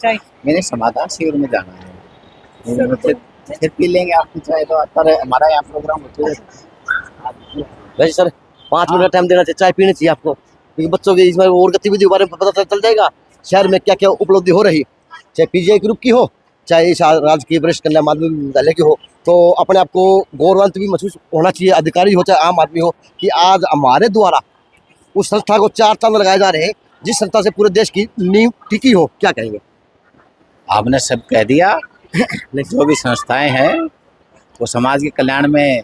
चाय मैंने समाधान शिविर में जाना है। सब फिर पी लेंगे आपकी चाय तो पर हमारा यहाँ प्रोग्राम होते है। वैसे सर 5 मिनट का टाइम देना चाहिए, चाय पीनी चाहिए आपको, क्योंकि बच्चों की इसमें और गतिविधियों के बारे में पता चल जाएगा, शहर में क्या क्या उपलब्धि हो रही, चाहे पीजीआई ग्रुप की हो, चाहे इस राजकीय वरिष्ठ कन्या माध्यमिक विद्यालय की हो, तो अपने आप को गौरवान्वित भी महसूस होना चाहिए, अधिकारी हो चाहे आम आदमी हो, कि आज हमारे द्वारा उस संस्था को 4 चांद लगाए जा रहे हैं जिस संस्था से पूरे देश की नींव टिकी हो। क्या कहेंगे? आपने सब कह दिया। जो भी संस्थाएं हैं वो समाज के कल्याण में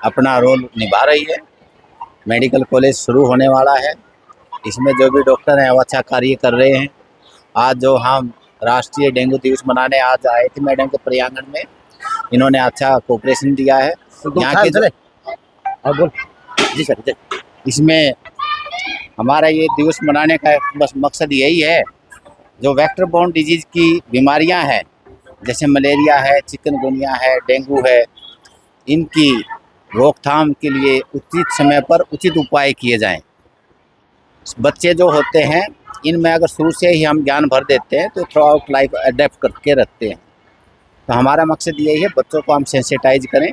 अपना रोल निभा रही है। मेडिकल कॉलेज शुरू होने वाला है, इसमें जो भी डॉक्टर हैं वो अच्छा कार्य कर रहे हैं। आज जो हम राष्ट्रीय डेंगू दिवस मनाने आज आए थे मैडम के प्रांगण में, इन्होंने अच्छा कोऑपरेशन दिया है। यहाँ के बोल जी सर। इसमें हमारा ये दिवस मनाने का बस मकसद यही है, जो वेक्टर बोर्न डिजीज की बीमारियां हैं जैसे मलेरिया है, चिकनगुनिया है, डेंगू है, इनकी रोकथाम के लिए उचित समय पर उचित उपाय किए जाएं। बच्चे जो होते हैं इनमें अगर शुरू से ही हम ज्ञान भर देते हैं तो थ्रू आउट लाइफ अडेप्ट करके रखते हैं। तो हमारा मकसद यही है, बच्चों को हम सेंसिटाइज करें,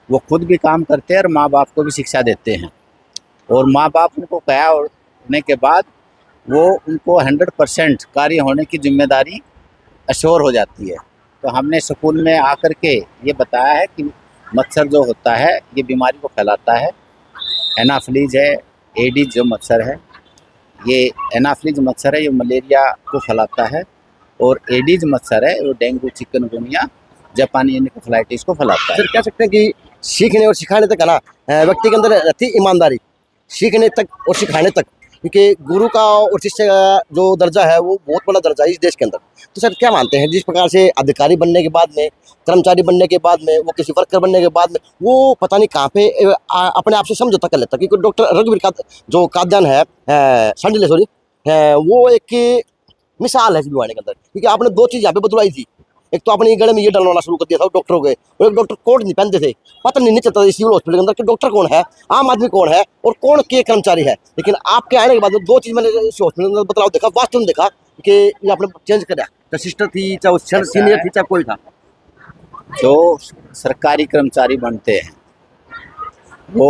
वो खुद भी काम करते हैं और माँ बाप को भी शिक्षा देते हैं, और माँ बाप उनको कहा होने के बाद वो उनको 100% कार्य होने की जिम्मेदारी अश्योर हो जाती है। तो हमने स्कूल में आकर के ये बताया है कि मच्छर जो होता है ये बीमारी को फैलाता है। एनाफ्लीज है, एडिस जो मच्छर है, ये एनाफ्लीज मच्छर है, ये मलेरिया को फैलाता है, और एडिस मच्छर है वो डेंगू, चिकनगुनिया, जापानी एन्केफेलाइटिस को फैलाता है। सर कह सकते हैं कि सीखने और सिखाने तक है ना, व्यक्ति के अंदर रहती ईमानदारी, सीखने तक और सिखाने तक, क्योंकि गुरु का और शिष्य का जो दर्जा है वो बहुत बड़ा दर्जा है इस देश के अंदर। तो सर क्या मानते हैं, जिस प्रकार से अधिकारी बनने के बाद में, कर्मचारी बनने के बाद में, वो किसी वर्कर बनने के बाद में वो पता नहीं कहाँ पे अपने आप से समझौता कर लेता, क्योंकि डॉक्टर रघुवीर का जो काद्यान है, संडिले सॉरी, वो एक मिसाल है इस बीमारी के अंदर, क्योंकि आपने 2 चीज़ यहाँ पे बदलवाई थी। एक तो अपने गले में ये डलवाना शुरू कर दिया था डॉक्टरों के, और एक डॉक्टर कोट नहीं पहनते थे, पता नहीं चलता था सिविल हॉस्पिटल के अंदर कि डॉक्टर कौन है, आम आदमी कौन है और कौन के कर्मचारी है। लेकिन आपके आने के बाद 2 चीज़ मैंने इस हॉस्पिटल के अंदर बदलाव देखा, वास्तव में देखा कि ये आपने चेंज करा, चाहे सिस्टर थी, चाहे सीनियर थी, चाहे कोई था। जो सरकारी कर्मचारी बनते हैं वो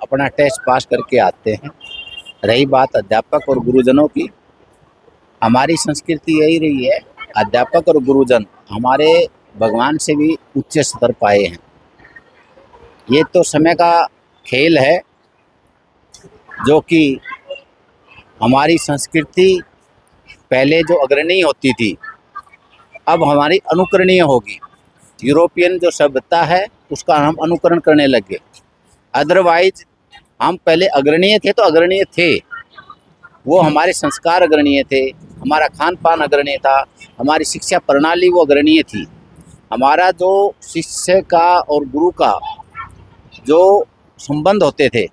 अपना टेस्ट पास करके आते हैं। रही बात अध्यापक और गुरुजनों की, हमारी संस्कृति यही रही है, अध्यापक और गुरुजन हमारे भगवान से भी उच्च स्तर पाए हैं। ये तो समय का खेल है, जो कि हमारी संस्कृति पहले जो अग्रणीय होती थी अब हमारी अनुकरणीय होगी। यूरोपियन जो सभ्यता है उसका हम अनुकरण करने लगे, अदरवाइज हम पहले अग्रणीय थे तो अग्रणीय थे, वो हमारे संस्कार अग्रणीय थे, हमारा खान पान अग्रणीय था, हमारी शिक्षा प्रणाली वो अग्रणीय थी। हमारा जो शिष्य का और गुरु का जो संबंध होते थे,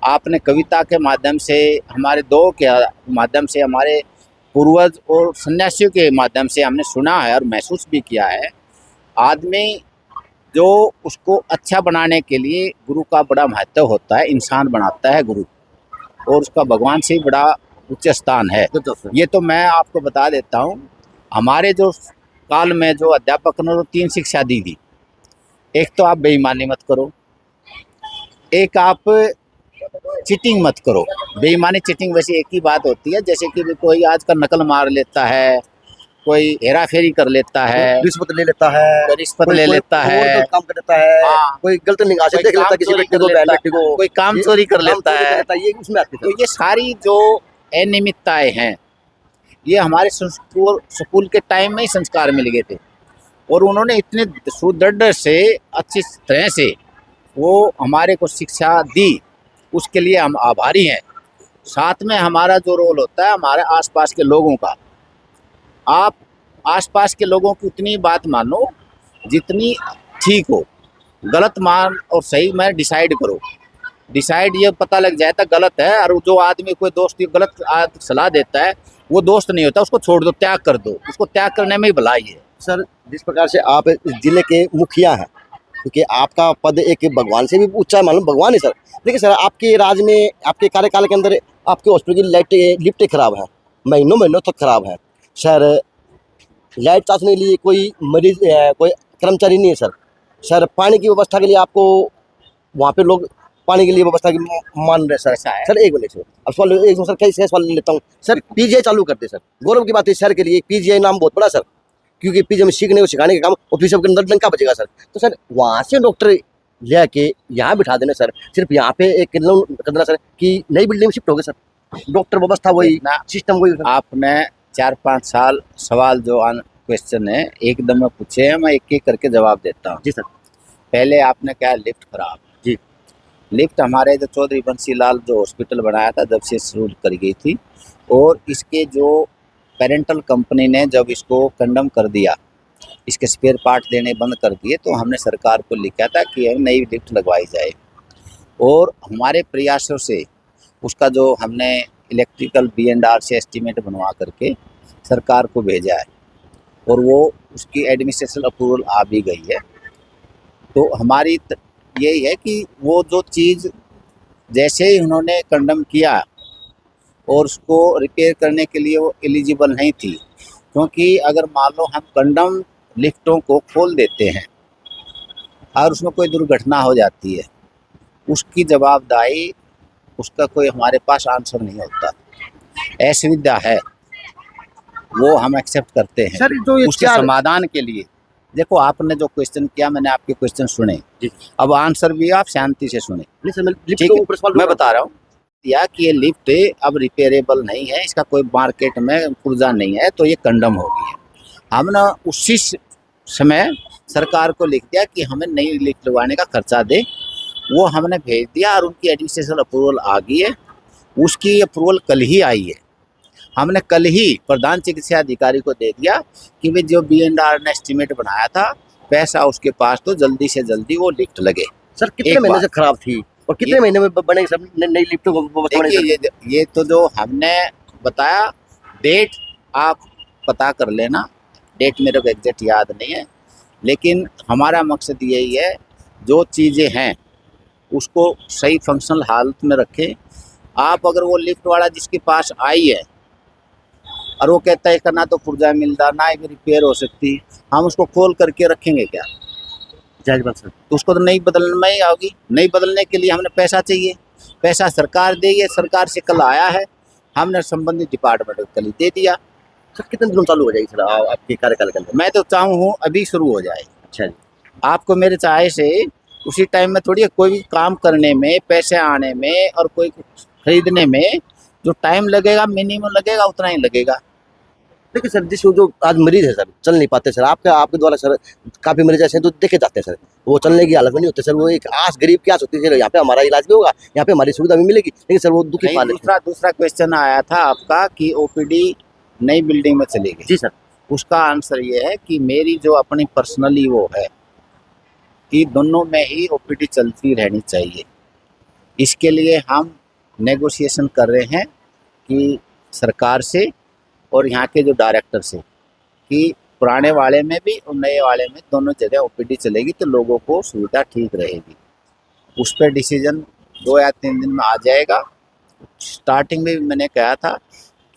आपने कविता के माध्यम से, हमारे दो के माध्यम से, हमारे पूर्वज और सन्यासियों के माध्यम से हमने सुना है और महसूस भी किया है। आदमी जो उसको अच्छा बनाने के लिए गुरु का बड़ा महत्व होता है, इंसान बनाता है गुरु, और उसका भगवान से बड़ा उच्च स्थान है। ये तो मैं आपको बता देता हूँ, हमारे जो काल में जो अध्यापक ने 3 शिक्षा दी थी, एक तो आप बेईमानी मत करो, एक आप चीटिंग मत करो। बेईमानी चीटिंग वैसे एक ही बात होती है, जैसे कि कोई आजकल नकल मार लेता है, कोई हेरा फेरी कर लेता है, रिश्वत ले लेता है, रिश्वत ले लेता है, काम कर लेता है, हाँ, कोई गलत निगाह से देख लेता है किसी व्यक्ति को, बहन बेटी को, कोई काम चोरी कर लेता है, ये उसमें आती है। तो ये सारी जो अनियमितताएं हैं ये हमारे स्कूल के टाइम में ही संस्कार मिल गए थे, और उन्होंने इतने सुदृढ़ से अच्छी तरह से वो हमारे को शिक्षा दी, उसके लिए हम आभारी हैं। साथ में हमारा जो रोल होता है हमारे आसपास के लोगों का, आप आसपास के लोगों की उतनी बात मानो जितनी ठीक हो, गलत मान और सही में डिसाइड करो। डिसाइड ये पता लग जाए तो गलत है, और जो आदमी कोई दोस्त गलत सलाह देता है वो दोस्त नहीं होता, उसको छोड़ दो, त्याग कर दो, उसको त्याग करने में ही भलाई है। सर जिस प्रकार से आप इस जिले के मुखिया हैं, क्योंकि आपका पद एक भगवान से भी ऊंचा, मालूम भगवान है सर, लेकिन सर आपके राज में, आपके कार्यकाल के अंदर आपके हॉस्पिटल की लिफ्टें खराब है, महीनों तक खराब है, सर लाइट चाचने के लिए कोई मरीज कोई कर्मचारी नहीं है सर। सर पानी की व्यवस्था के लिए आपको वहाँ पे लोग पानी के लिए व्यवस्था की मान रहे सर। ऐसा है। सर एक मिनट सर, अब सवाल एक सर कैसे सवाल लेता हूँ सर। पीजीआई चालू करते सर, गौरव की बात है शहर के लिए। पीजीआई नाम बहुत बड़ा सर, क्योंकि पीजीआई में सीखने और सिखाने का काम, और फिर सबके अंदर डंका बचेगा सर। तो सर वहाँ से डॉक्टर लेके यहाँ बिठा देना सर, सिर्फ यहाँ पे एक कर देना सर कि नई बिल्डिंग में शिफ्ट हो गए सर, डॉक्टर व्यवस्था वही, इतना सिस्टम वही सर। आपने 4-5 साल सवाल जो क्वेश्चन है एकदम में पूछे हैं, मैं एक एक करके जवाब देता हूँ। जी सर। पहले आपने कहा लिफ्ट खराब। जी। लिफ्ट हमारे जो चौधरी बंसी लाल जो हॉस्पिटल बनाया था जब से शुरू कर गई थी, और इसके जो पेरेंटल कंपनी ने जब इसको कंडम कर दिया, इसके स्पेयर पार्ट देने बंद कर दिए, तो हमने सरकार को लिखा था कि नई लिफ्ट लगवाई जाए। और हमारे प्रयासों से उसका जो हमने इलेक्ट्रिकल B&R से एस्टीमेट बनवा करके सरकार को भेजा है, और वो उसकी एडमिनिस्ट्रेशन अप्रूवल आ भी गई है। तो हमारी यही है कि वो जो चीज़ जैसे ही उन्होंने कंडम किया और उसको रिपेयर करने के लिए वो एलिजिबल नहीं थी, क्योंकि अगर मान लो हम कंडम लिफ्टों को खोल देते हैं और उसमें कोई दुर्घटना हो जाती है, उसकी जवाबदारी उसका कोई हमारे पास आंसर नहीं होता। असुविधा है वो हम एक्सेप्ट करते हैं सर जो ये उसके समाधान के लिए। देखो आपने जो क्वेश्चन किया, मैंने आपके क्वेश्चन सुने, अब आंसर भी आप शांति से सुने। ठीक है, मैं बता रहा हूँ या कि ये लिफ्ट अब रिपेयरेबल नहीं है, इसका कोई मार्केट में पुर्जा नहीं है, तो ये कंडम हो गई है। हमने उसी समय सरकार को लिख दिया कि हमें नई लिफ्ट लगवाने का खर्चा दे, वो हमने भेज दिया और उनकी एडमिनिस्ट्रेशन अप्रूवल आ गई है। उसकी अप्रूवल कल ही आई है। हमने कल ही प्रधान चिकित्सा अधिकारी को दे दिया कि भाई जो B&R ने एस्टीमेट बनाया था पैसा उसके पास, तो जल्दी से जल्दी वो लिफ्ट लगे। सर कितने महीने से खराब थी और कितने महीने में बने सब नई लिफ्ट? देखिए ये तो जो हमने बताया, डेट आप पता कर लेना, डेट मेरे को एग्जैक्ट याद नहीं है, लेकिन हमारा मकसद यही है जो चीज़ें हैं उसको सही फंक्शनल हालत में रखें। आप अगर वो लिफ्ट वाला जिसके पास आई है और वो कहता है इसका ना तो पुर्जा मिलता ना ही रिपेयर हो सकती, हम उसको खोल करके रखेंगे क्या? जायज बात सर। तो उसको तो नई बदलने में ही आओगी। नई बदलने के लिए हमने पैसा चाहिए, पैसा सरकार देगी। सरकार से कल आया है, हमने संबंधित डिपार्टमेंट को कल दे दिया। सर कितने दिनों चालू हो जाएगी सर आपके कार्यकाल के अंदर? मैं तो चाहूँ अभी शुरू हो जाए। अच्छा जी। आपको मेरे चाहे से उसी टाइम में थोड़ी, कोई भी काम करने में, पैसे आने में और कोई खरीदने में जो टाइम लगेगा मिनिमम लगेगा उतना ही लगेगा। देखिए सर जिस जो आज मरीज है सर चल नहीं पाते सर, आपके द्वारा सर काफ़ी मरीज ऐसे हैं तो देखे जाते हैं सर, वो चलने की हालत में नहीं होते सर। वो एक आस गरीब की आस होती है, यहाँ पे हमारा इलाज भी होगा, यहाँ पे हमारी सुविधा भी मिलेगी, लेकिन सर वो दुखी पाले। दूसरा क्वेश्चन आया था आपका कि OPD नई बिल्डिंग में चलेगी। जी सर। उसका आंसर ये है कि मेरी जो अपनी पर्सनली वो है कि दोनों में ही OPD चलती रहनी चाहिए। इसके लिए हम नेगोशिएशन कर रहे हैं कि सरकार से और यहाँ के जो डायरेक्टर से कि पुराने वाले में भी और नए वाले में दोनों जगह OPD चलेगी तो लोगों को सुविधा ठीक रहेगी। उस पर डिसीजन 2 या 3 दिन में आ जाएगा। स्टार्टिंग में भी मैंने कहा था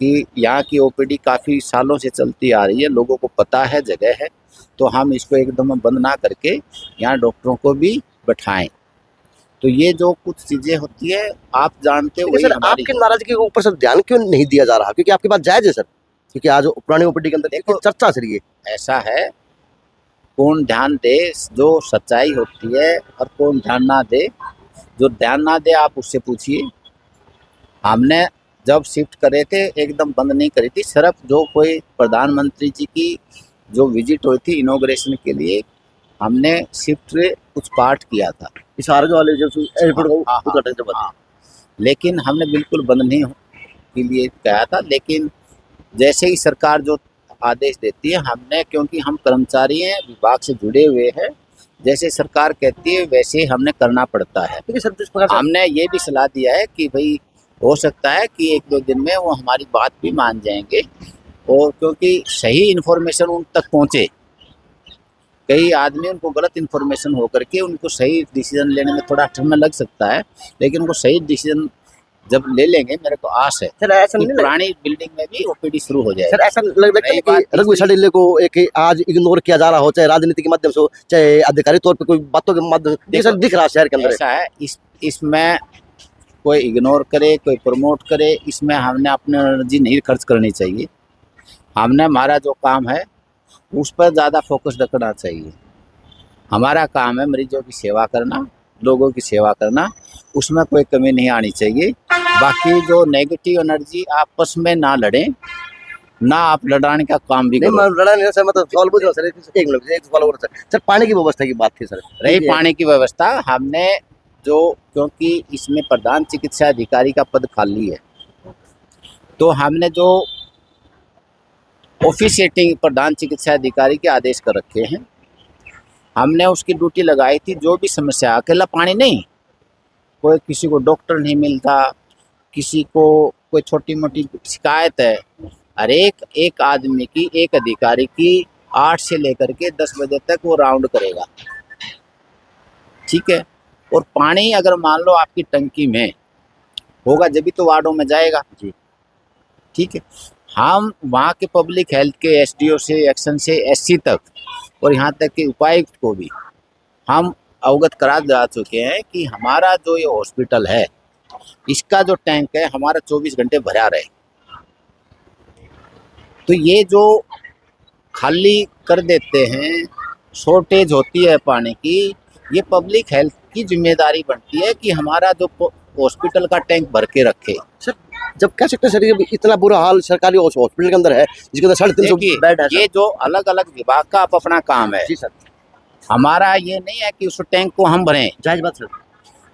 कि यहाँ की OPD काफ़ी सालों से चलती आ रही है, लोगों को पता है, जगह है, तो हम इसको एकदम बंद ना करके यहाँ डॉक्टरों को भी बैठाएं। तो ये जो कुछ चीज़ें होती है आप जानते हो। सर आपके नाराजगी के ऊपर सर ध्यान क्यों नहीं दिया जा रहा? क्योंकि आपकी बात जायज है सर, क्योंकि आज पुरानी OPD के अंदर देखो चर्चा सर ये ऐसा है, कौन ध्यान दे जो सच्चाई होती है और कौन ध्यान ना दे। जो ध्यान ना दे आप उससे पूछिए। हमने जब शिफ्ट करे थे एकदम बंद नहीं करी थी, सिर्फ जो कोई प्रधानमंत्री जी की जो विजिट हुई थी इनॉग्रेशन के लिए हमने शिफ्ट कुछ पार्ट किया था इस आरज वाले जो एयरपोर्ट हाँ, लेकिन हमने बिल्कुल बंद नहीं के लिए कहा था। लेकिन जैसे ही सरकार जो आदेश देती है, हमने, क्योंकि हम कर्मचारी हैं, विभाग से जुड़े हुए हैं, जैसे सरकार कहती है वैसे हमने करना पड़ता है। हमने ये भी सलाह दिया है कि भाई हो सकता है कि 1-2 दिन में वो हमारी बात भी मान जाएंगे, और क्योंकि सही इन्फॉर्मेशन उन तक पहुँचे। कई आदमी उनको गलत इन्फॉर्मेशन हो करके उनको सही डिसीजन लेने में थोड़ा समय लग सकता है, लेकिन उनको सही डिसीजन जब ले लेंगे, मेरे को आस है सर ऐसा कि नहीं लग पुरानी बिल्डिंग में भी ओपीडी शुरू हो सर जाएगी। ऐसा लगता है रही कि बात रघुवीर तीसरी- सडीले को एक आज इग्नोर किया जा रहा हो, चाहे राजनीति के माध्यम से हो, चाहे आधिकारिक तौर पे कोई बातों के माध्यम से, ये देखो, सर दिख रहा है शहर के अंदर। ऐसा है, इसमें कोई इग्नोर करे, कोई प्रमोट करे, इसमें हमने अपनी एनर्जी नहीं खर्च करनी चाहिए। हमने हमारा जो काम है उस पर ज़्यादा फोकस रखना चाहिए। हमारा काम है मरीजों की सेवा करना, लोगों की सेवा करना, उसमें कोई कमी नहीं आनी चाहिए। बाकी जो नेगेटिव एनर्जी, आपस में ना लड़ें, ना आप लड़ाने का काम भी नहीं करो। मैं लड़ा नहीं सर, मतलब सवाल पूछ रहा हूँ सर, एक मिनट एक सवाल और सर। सर पानी की व्यवस्था की बात थी सर। रही पानी की व्यवस्था, हमने जो, क्योंकि इसमें प्रधान चिकित्सा अधिकारी का पद खाली है, तो हमने जो ऑफिशिएटिंग प्रधान चिकित्सा अधिकारी के आदेश कर रखे हैं, हमने उसकी ड्यूटी लगाई थी। जो भी समस्या, अकेला पानी नहीं, कोई किसी को डॉक्टर नहीं मिलता, किसी को कोई छोटी मोटी शिकायत है, हर एक आदमी की, एक अधिकारी की 8 से लेकर के 10 बजे तक वो राउंड करेगा, ठीक है। और पानी अगर मान लो आपकी टंकी में होगा जब भी तो वार्डों में जाएगा जी, ठीक है। हम वहाँ के पब्लिक हेल्थ के एसडीओ से, एक्शन से एससी तक, और यहाँ तक कि उपायुक्त को भी हम अवगत करा जा चुके हैं कि हमारा जो ये हॉस्पिटल है, इसका जो टैंक है हमारा 24 घंटे भरा रहे। तो ये जो खाली कर देते हैं, शॉर्टेज होती है पानी की, ये पब्लिक हेल्थ की जिम्मेदारी बनती है कि हमारा जो हॉस्पिटल का टैंक भर के रखे। सर जब कह सकते हैं सर ये इतना बुरा हाल सरकारी हॉस्पिटल के अंदर है, जिसके अंदर 350 देखिए, बेड है ये जो अलग अलग विभाग का अपना काम है, जी सर, हमारा ये नहीं है कि उस टैंक को हम भरें। जायज बात सर।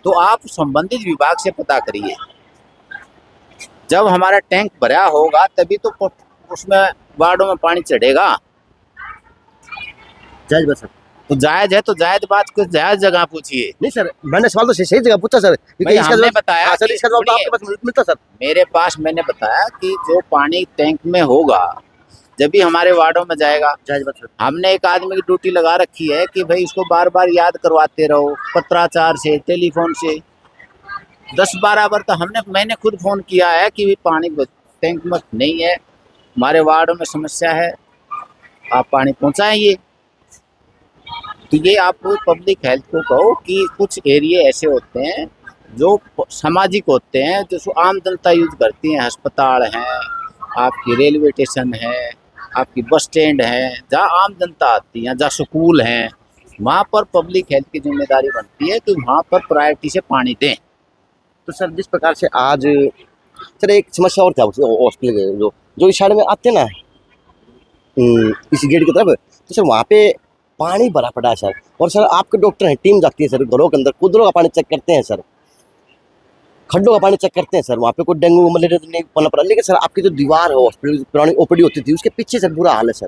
तो आप संबंधित विभाग से पता करिए, जब हमारा टैंक भरा होगा तभी तो उसमें वार्डों में पानी चढ़ेगा। जायज बात सर। तो जायज है तो जायज बात को जायज जगह पूछिए। नहीं सर, मैंने सवाल तो सही जगह पूछा सर, क्योंकि भाई, इसका हमने जवाब बताया हाँ, सर कि इसका जवाब तो सुनिए, आपके पास मिलता सर। मेरे पास मैंने बताया कि जो पानी टैंक में होगा जब भी हमारे वार्डों में जाएगा। जायज बात सर। हमने एक आदमी की ड्यूटी लगा रखी है कि भाई इसको बार बार याद करवाते रहो, पत्राचार से, टेलीफोन से। 10-12 बार तो मैंने खुद फोन किया है कि भी पानी टैंक में नहीं है, हमारे वार्ड में समस्या है, आप पानी पहुंचाएंगे। तो ये आप पब्लिक हेल्थ को कहो कि कुछ एरिया ऐसे होते हैं जो सामाजिक होते हैं, जो आम जनता यूज करती है। अस्पताल हैं, आपकी रेलवे स्टेशन है, आपकी बस स्टैंड है, जहाँ आम जनता आती है, जहाँ स्कूल हैं, वहाँ पर पब्लिक हेल्थ की जिम्मेदारी बनती है कि वहाँ पर प्रायोरिटी से पानी दें। तो सर जिस प्रकार से आज सर एक समस्या और क्या हॉस्पिटल के जो जो इस साइड में आते हैं ना, इस गेट की तरफ, तो सर वहाँ पे पानी भरा पड़ा है सर। और सर आपके डॉक्टर हैं, टीम जाती है सर घरों के अंदर, कुदरों का पानी चेक करते हैं सर, खड्डों का पानी चेक करते हैं सर। वहाँ पे कोई डेंगू मलेरिया तो नहीं पनप रहा, लेकिन सर आपकी जो दीवार है हॉस्पिटल पुरानी ओपीडी होती थी, उसके पीछे सर बुरा हाल है सर।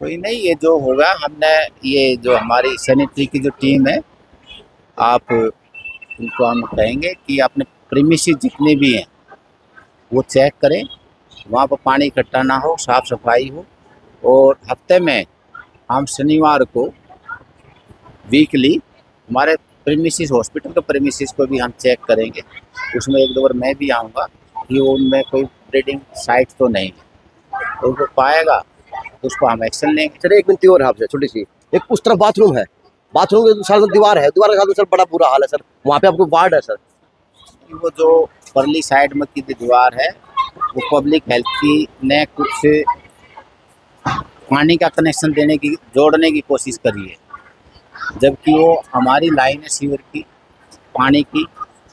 कोई नहीं, ये जो होगा, हमने ये जो हमारी सैनिटरी की जो टीम है, आप उनको हम कहेंगे कि अपने प्रीमिसेस जितने भी हैं वो चेक करें, वहाँ पर पानी इकट्ठा ना हो, साफ सफाई हो। और हफ्ते में हम शनिवार को वीकली हमारे प्रीमिसेस, हॉस्पिटल के प्रीमिसेस को भी हम चेक करेंगे। उसमें एक दो बार मैं भी आऊँगा कि उनमें कोई ब्रीडिंग साइट तो नहीं है, तो उनको पाएगा तो उसको हम एक्शन लेंगे। सर एक मिनट और है आपसे छोटी सी, एक उस तरफ बाथरूम है, बाथरूम के साथ दीवार है, दीवार के साथ सर बड़ा बुरा हाल है सर। वहाँ पे आपको वार्ड है सर, वो जो परली साइड में की दीवार है वो पब्लिक हेल्थ की ने कुछ पानी का कनेक्शन देने की, जोड़ने की कोशिश करी है, जबकि वो हमारी लाइन है सीवर की, पानी की,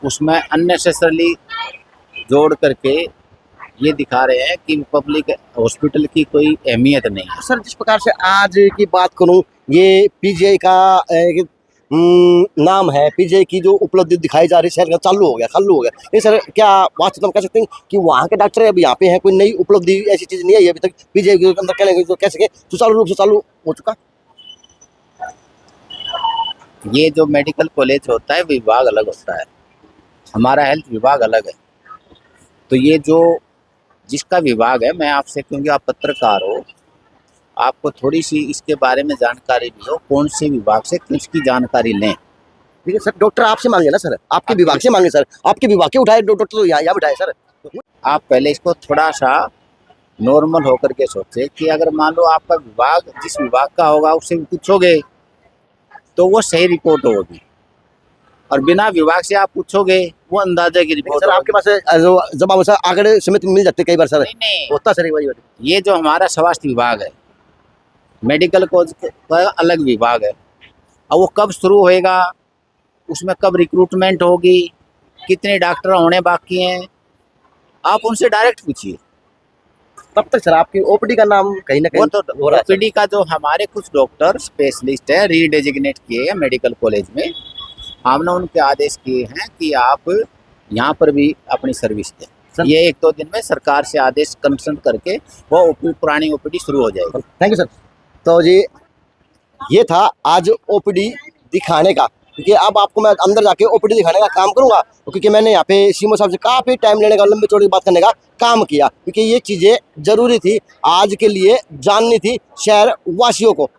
उसमें अननेसेसरली जोड़ करके ये दिखा रहे हैं कि पब्लिक हॉस्पिटल की कोई अहमियत नहीं है। सर जिस प्रकार से आज की बात करूं, ये पीजीआई का नाम है, पीजीआई की जो उपलब्धि दिखाई जा रही है शहर का, चालू हो गया। नहीं सर क्या वास्तव में कह सकते हैं कि वहाँ के डॉक्टर अभी यहाँ पे हैं, कोई नई उपलब्धि ऐसी चीज़ नहीं है अभी तक पीजीआई के अंदर कहने तो कह सके सुचारू रूप से चालू हो चुका? ये जो मेडिकल कॉलेज होता है विभाग अलग होता है, हमारा हेल्थ विभाग अलग है। तो ये जो जिसका विभाग है, मैं आपसे, क्योंकि आप पत्रकार हो, आपको थोड़ी सी इसके बारे में जानकारी भी हो, कौन से विभाग से किसकी जानकारी लें। ठीक है सर, डॉक्टर आपसे मांगे ना सर, आपके विभाग से मांगे सर, आपके विभाग के उठाए डॉक्टर तो यहाँ बिठाए सर। आप पहले इसको थोड़ा सा नॉर्मल होकर के सोचे कि अगर मान लो आपका विभाग जिस विभाग का होगा उससे पूछोगे तो वो सही रिपोर्ट होगी, और बिना विभाग से आप पूछोगे वो अंदाजे की रिपोर्ट सर आपके पास जो जब हम सर आंकड़े समिति मिल जाते कई बार सर, नहीं होता सर एक बार ये जो हमारा स्वास्थ्य विभाग है, मेडिकल कॉलेज का अलग विभाग है, और वो कब शुरू होएगा, उसमें कब रिक्रूटमेंट होगी, कितने डॉक्टर होने बाकी हैं, आप उनसे डायरेक्ट पूछिए। तब तक सर आपकी ओपीडी का नाम कहीं ना वो कहीं तो हो रहा है सर। ओपीडी का जो हमारे कुछ डॉक्टर स्पेशलिस्ट है रीडेजिग्नेट किए हैं मेडिकल कॉलेज में, हमने उनके आदेश किए हैं कि आप यहाँ पर भी अपनी सर्विस दें। सर- ये 1-2 दिन में सरकार से आदेश कंसल्ट करके वो पुरानी ओपीडी शुरू हो जाएगी। Thank you sir. तो जी ये था आज ओपीडी दिखाने का, क्योंकि अब आपको मैं अंदर जाके ओपीडी दिखाने का काम करूंगा, क्योंकि मैंने यहाँ पे सीएमओ साहब से काफ़ी टाइम लेने का, लंबी चौड़ी बात करने का काम किया, क्योंकि ये चीज़ें ज़रूरी थी, आज के लिए जाननी थी शहर वासियों को।